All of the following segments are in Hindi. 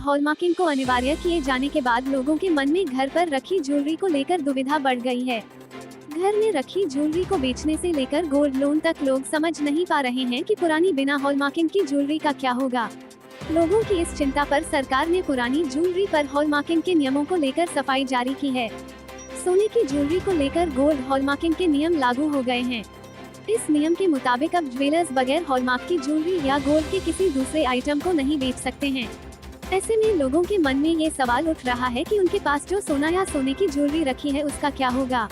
हॉलमार्किंग को अनिवार्य किए जाने के बाद लोगों के मन में घर पर रखी ज्वेलरी को लेकर दुविधा बढ़ गई है। घर में रखी ज्वेलरी को बेचने से लेकर गोल्ड लोन तक लोग समझ नहीं पा रहे हैं कि पुरानी बिना हॉलमार्किंग की ज्वेलरी का क्या होगा। लोगों की इस चिंता पर सरकार ने पुरानी ज्वेलरी पर हॉलमार्किंग के नियमों को लेकर सफाई जारी की है। सोने की ज्वेलरी को लेकर गोल्ड हॉलमार्किंग के नियम लागू हो गए हैं। इस नियम के मुताबिक अब ज्वेलर्स बगैर हॉलमार्क की ज्वेलरी या गोल्ड के किसी दूसरे आइटम को नहीं बेच सकते हैं। ऐसे में लोगों के मन में ये सवाल उठ रहा है कि उनके पास जो सोना या सोने की ज्वेलरी रखी है उसका क्या होगा।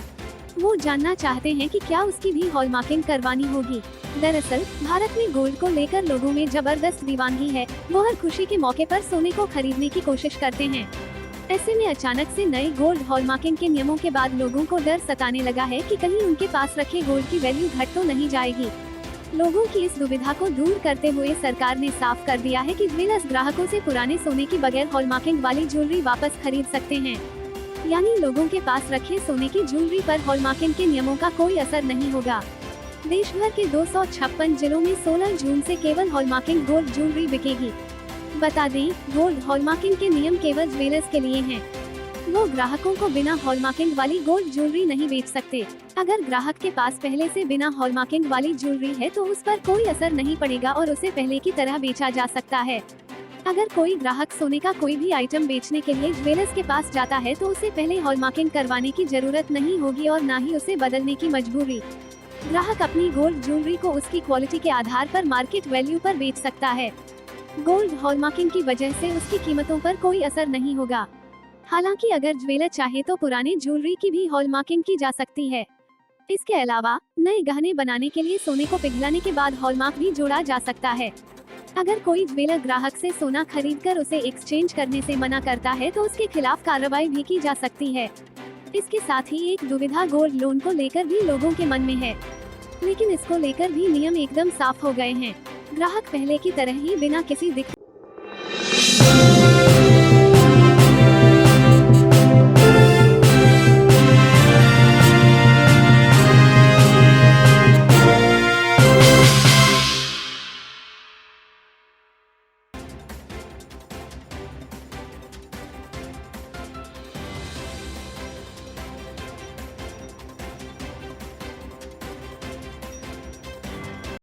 वो जानना चाहते हैं कि क्या उसकी भी हॉलमार्किंग करवानी होगी। दरअसल भारत में गोल्ड को लेकर लोगों में जबरदस्त दीवानगी है। वो हर खुशी के मौके पर सोने को खरीदने की कोशिश करते हैं। ऐसे में अचानक से नए गोल्ड हॉलमार्किंग के नियमों के बाद लोगों को डर सताने लगा है कि कहीं उनके पास रखे गोल्ड की वैल्यू घट तो नहीं जाएगी। लोगों की इस दुविधा को दूर करते हुए सरकार ने साफ कर दिया है कि ज्वेलर्स ग्राहकों से पुराने सोने की बगैर हॉलमार्किंग वाली ज्वेलरी वापस खरीद सकते हैं। यानी लोगों के पास रखे सोने की ज्वेलरी पर हॉलमार्किंग के नियमों का कोई असर नहीं होगा। देश भर के 256 जिलों में 16 जून से केवल हॉलमार्किंग गोल्ड ज्वेलरी बिकेगी। बता दें, गोल्ड हॉलमार्किंग के नियम केवल ज्वेलर्स के लिए हैं। वो ग्राहकों को बिना हॉलमार्किंग वाली गोल्ड ज्वेलरी नहीं बेच सकते। अगर ग्राहक के पास पहले से बिना हॉलमार्किंग वाली ज्वेलरी है तो उस पर कोई असर नहीं पड़ेगा और उसे पहले की तरह बेचा जा सकता है। अगर कोई ग्राहक सोने का कोई भी आइटम बेचने के लिए ज्वेलर्स के पास जाता है तो उसे पहले हॉलमार्किंग करवाने की जरूरत नहीं होगी और न ही उसे बदलने की मजबूरी। ग्राहक अपनी गोल्ड ज्वेलरी को उसकी क्वालिटी के आधार पर मार्केट वैल्यू पर बेच सकता है। गोल्ड हॉलमार्किंग की वजह से उसकी कीमतों पर कोई असर नहीं होगा। हालांकि अगर ज्वेलर चाहे तो पुरानी ज्वेलरी की भी हॉलमार्किंग की जा सकती है। इसके अलावा नए गहने बनाने के लिए सोने को पिघलाने के बाद हॉलमार्क भी जोड़ा जा सकता है। अगर कोई ज्वेलर ग्राहक से सोना खरीदकर उसे एक्सचेंज करने से मना करता है तो उसके खिलाफ कार्रवाई भी की जा सकती है। इसके साथ ही एक दुविधा गोल्ड लोन को लेकर भी लोगों के मन में है, लेकिन इसको लेकर भी नियम एकदम साफ हो गए हैं। ग्राहक पहले की तरह ही बिना किसी दिक्कत